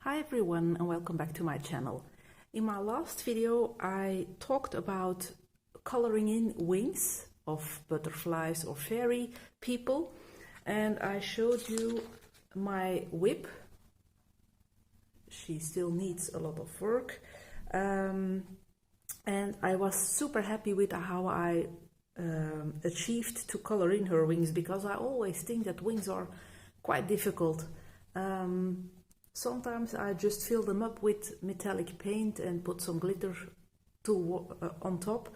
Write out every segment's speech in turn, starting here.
Hi everyone and welcome back to my channel. In my last video I talked about coloring in wings of butterflies or fairy people, and I showed you my whip. She still needs a lot of work, and I was super happy with how I achieved to color in her wings, because I always think that wings are quite difficult. Sometimes I just fill them up with metallic paint and put some glitter on top,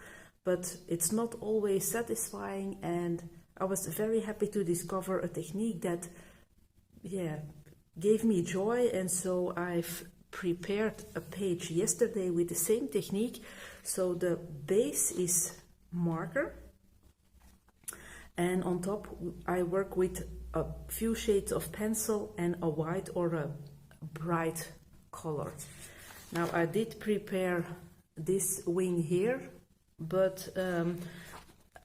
but it's not always satisfying, and I was very happy to discover a technique that gave me joy, and so I've prepared a page yesterday with the same technique. So the base is marker, and on top I work with a few shades of pencil and a white or a bright color. Now I did prepare this wing here, but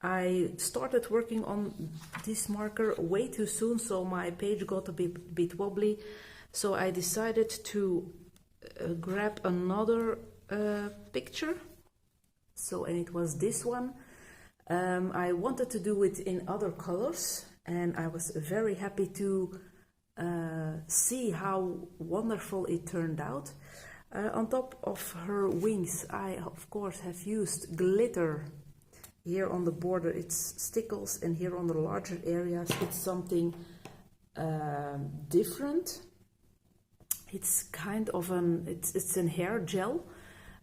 I started working on this marker way too soon, so my page got a bit wobbly. So I decided to grab another picture. And it was this one. I wanted to do it in other colors, and I was very happy to see how wonderful it turned out. On top of her wings I of course have used glitter. Here on the border it's stickles, and here on the larger areas it's something different. It's kind of it's an hair gel.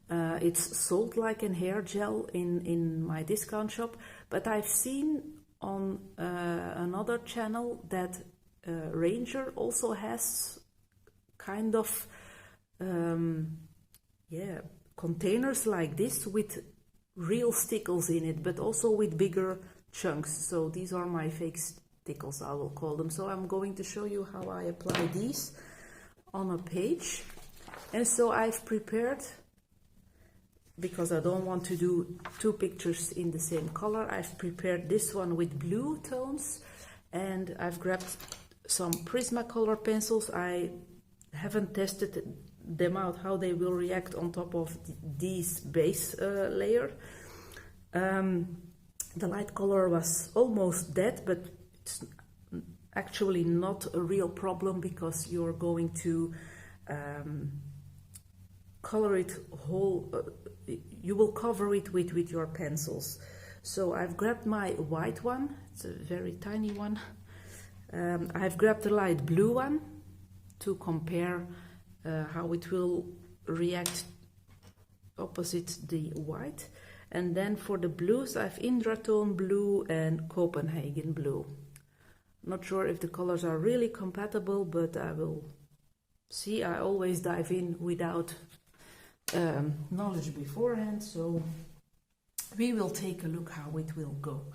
It's sold like a hair gel in my discount shop, but I've seen on another channel that Ranger also has kind of containers like this with real stickles in it, but also with bigger chunks. So these are my fake stickles, I will call them. So I'm going to show you how I apply these on a page. And so I've prepared, because I don't want to do two pictures in the same color, I've prepared this one with blue tones, and I've grabbed some Prismacolor pencils. I haven't tested them out, how they will react on top of these base layer. The light color was almost dead, but it's actually not a real problem, because you're going to color it whole. You will cover it with your pencils. So I've grabbed my white one. It's a very tiny one. I've grabbed the light blue one to compare how it will react opposite the white. And then for the blues I've Indratone blue and Copenhagen blue. Not sure if the colors are really compatible, but I will see. I always dive in without knowledge beforehand, so we will take a look how it will go.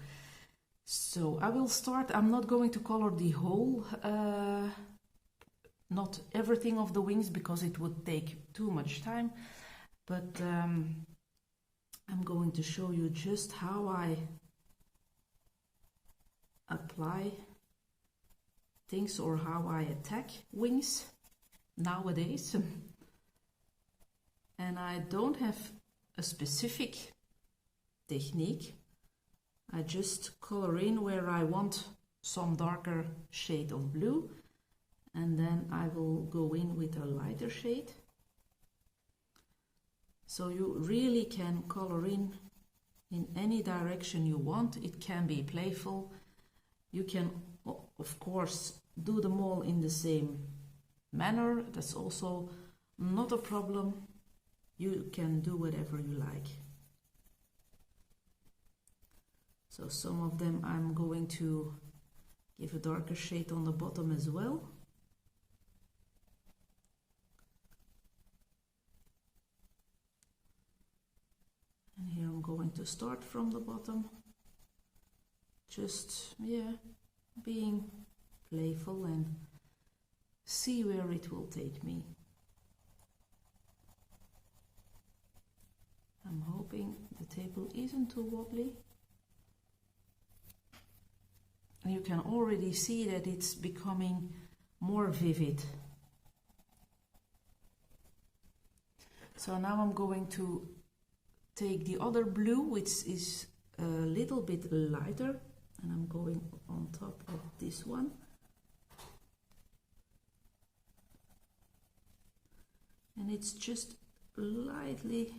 So I will start. I'm not going to color the whole, not everything of the wings, because it would take too much time, but I'm going to show you just how I apply things, or how I attack wings nowadays. And I don't have a specific technique. I just color in where I want some darker shade of blue, and then I will go in with a lighter shade. So you really can color in any direction you want. It can be playful. You can, of course, do them all in the same manner. That's also not a problem. You can do whatever you like. So some of them I'm going to give a darker shade on the bottom as well. And here I'm going to start from the bottom. Just, being playful and see where it will take me. I'm hoping the table isn't too wobbly. You can already see that it's becoming more vivid. So now I'm going to take the other blue, which is a little bit lighter, and I'm going on top of this one. And it's just lightly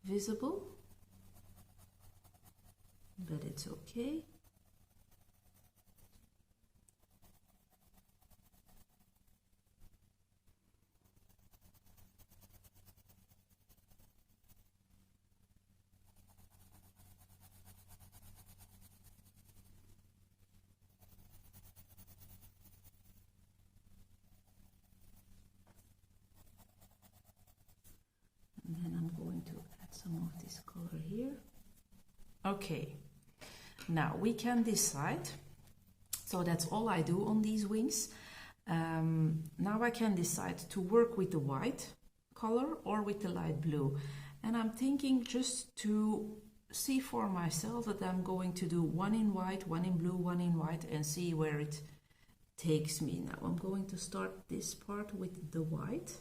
visible, but it's okay. And then I'm going to add some of this color here. Okay, now we can decide. So that's all I do on these wings. Now I can decide to work with the white color or with the light blue. And I'm thinking just to see for myself that I'm going to do one in white, one in blue, one in white, and see where it takes me. Now I'm going to start this part with the white.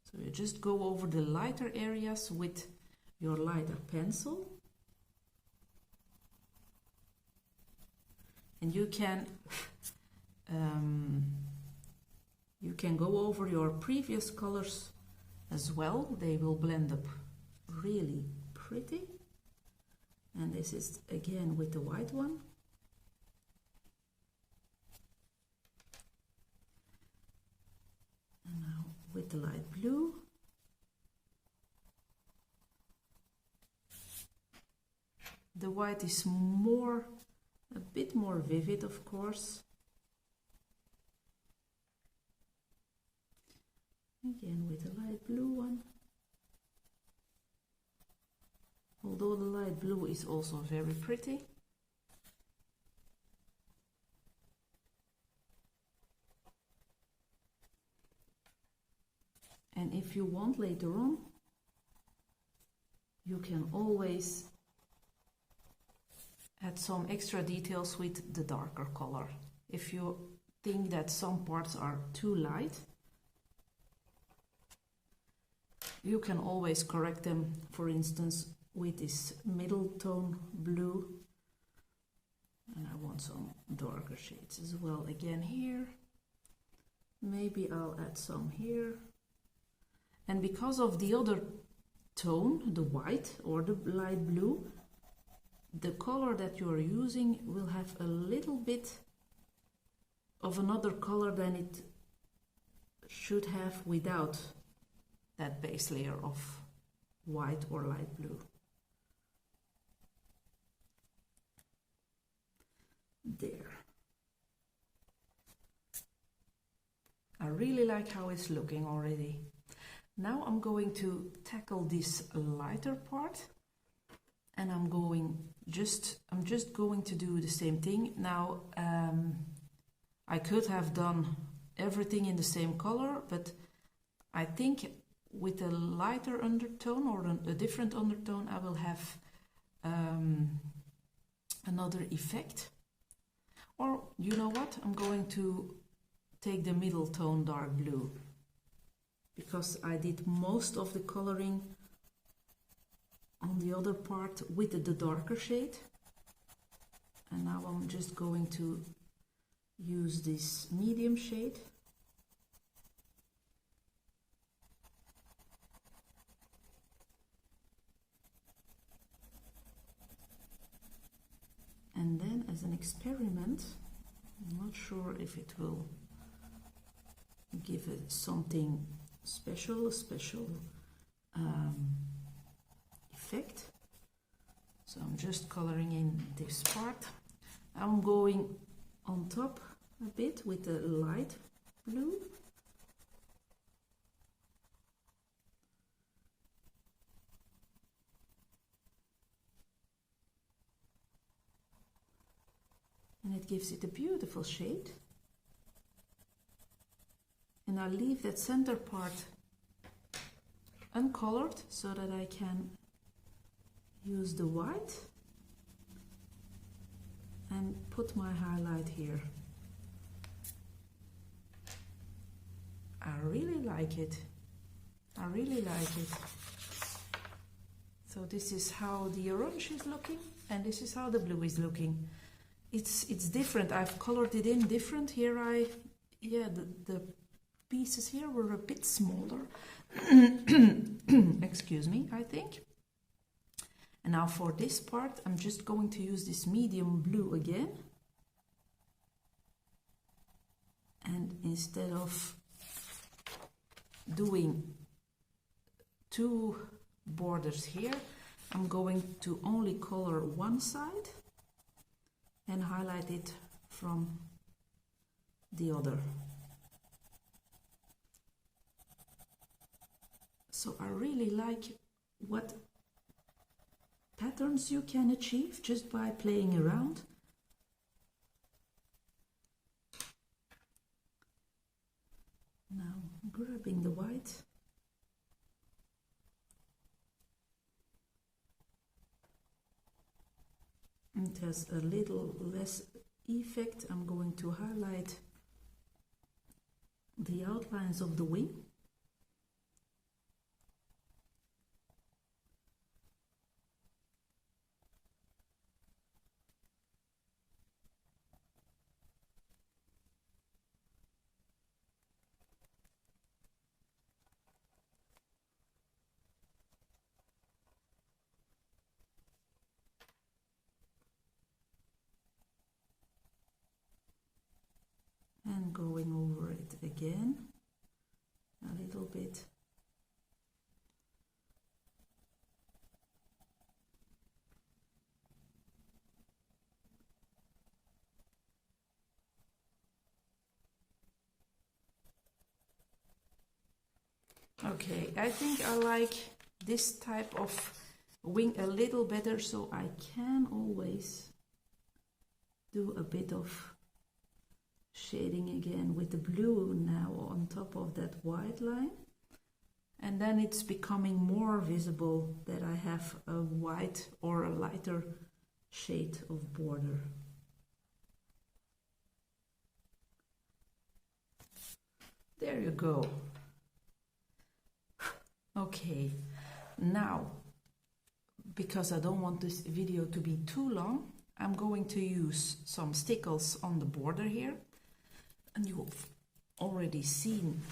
So you just go over the lighter areas with your lighter pencil. And you can go over your previous colors as well. They will blend up really pretty. And this is again with the white one. And now with the light blue. The white is a bit more vivid, of course. Again with the light blue one. Although the light blue is also very pretty. And if you want later on, you can always add some extra details with the darker color. If you think that some parts are too light, you can always correct them, for instance, with this middle tone blue. And I want some darker shades as well again here. Maybe I'll add some here. And because of the other tone, the white or the light blue, the color that you are using will have a little bit of another color than it should have without that base layer of white or light blue. There. I really like how it's looking already. Now I'm going to tackle this lighter part, and I'm just going to do the same thing. Now I could have done everything in the same color, but I think with a lighter undertone or a different undertone, I will have another effect. Or you know what? I'm going to take the middle tone dark blue, because I did most of the coloring on the other part with the darker shade. And now I'm just going to use this medium shade. And then as an experiment, I'm not sure if it will give it something special, a special effect. So I'm just coloring in this part. I'm going on top a bit with the light blue. And it gives it a beautiful shade. And I'll leave that center part uncolored so that I can use the white and put my highlight here. I really like it. really like it. So this is how the orange is looking, and this is how the blue is looking. It's different. I've colored it in different. Here the pieces here were a bit smaller. Excuse me, I think. And now for this part, I'm just going to use this medium blue again. And instead of doing 2 borders here, I'm going to only color one side and highlight it from the other. So I really like what patterns you can achieve just by playing around. Now grabbing the white. It has a little less effect. I'm going to highlight the outlines of the wing. And going over it again a little bit. Okay, I think I like this type of wing a little better, so I can always do a bit of shading again with the blue now on top of that white line, and then it's becoming more visible that I have a white or a lighter shade of border. There you go. Okay, now because I don't want this video to be too long, I'm going to use some stickles on the border here. And you've already seen,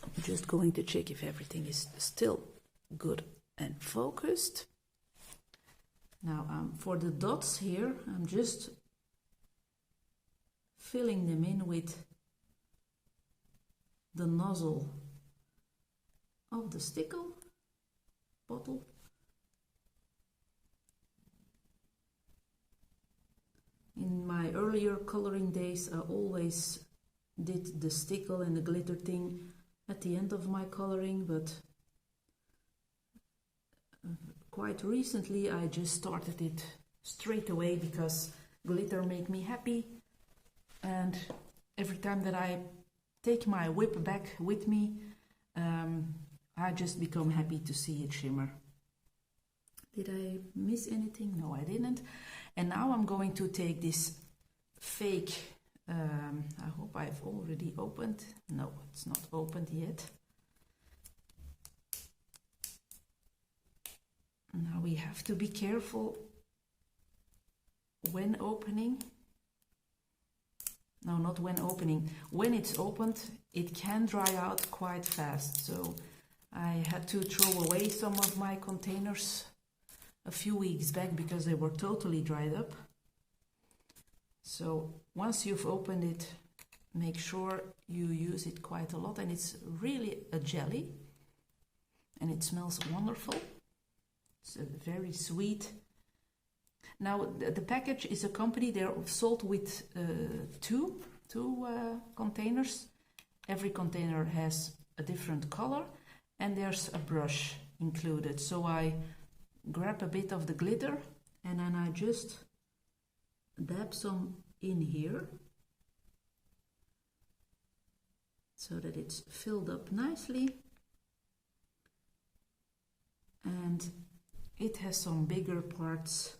I'm just going to check if everything is still good and focused. Now for the dots here, I'm just filling them in with the nozzle of the stickle bottle. In my earlier coloring days, I always did the stickle and the glitter thing at the end of my coloring, but quite recently I just started it straight away because glitter made me happy, and every time that I take my whip back with me, I just become happy to see it shimmer. Did I miss anything? No, I didn't. And now I'm going to take this fake, I hope I've already opened. No, it's not opened yet. Now we have to be careful when opening. No, not when opening. When it's opened, it can dry out quite fast. So I had to throw away some of my containers a few weeks back because they were totally dried up. So once you've opened it, make sure you use it quite a lot, and it's really a jelly and it smells wonderful. It's very sweet. Now the package is a company, they're sold with two containers. Every container has a different color and there's a brush included. So I grab a bit of the glitter and then I just dab some in here so that it's filled up nicely, and it has some bigger parts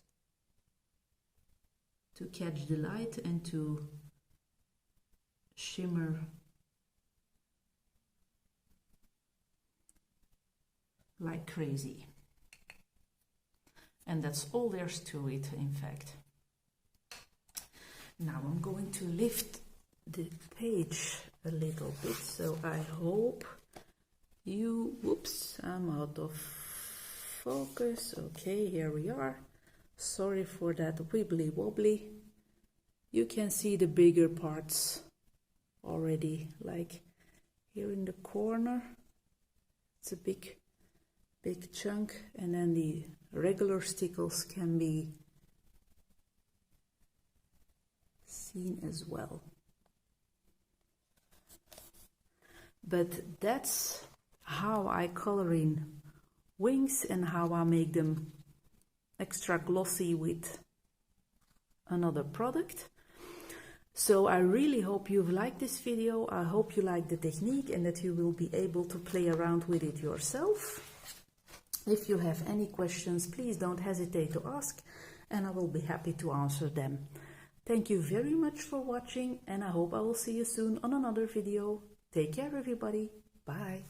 to catch the light and to shimmer like crazy. And that's all there's to it, in fact. Now I'm going to lift the page a little bit, so I hope you, whoops, I'm out of focus. Okay, here we are. Sorry for that wibbly wobbly. You can see the bigger parts already, like here in the corner. It's a big chunk, and then the regular stickles can be seen as well. But that's how I color in wings and how I make them extra glossy with another product. So I really hope you've liked this video. I hope you like the technique and that you will be able to play around with it yourself. If you have any questions, please don't hesitate to ask, and I will be happy to answer them. Thank you very much for watching, and I hope I will see you soon on another video. Take care, everybody. Bye.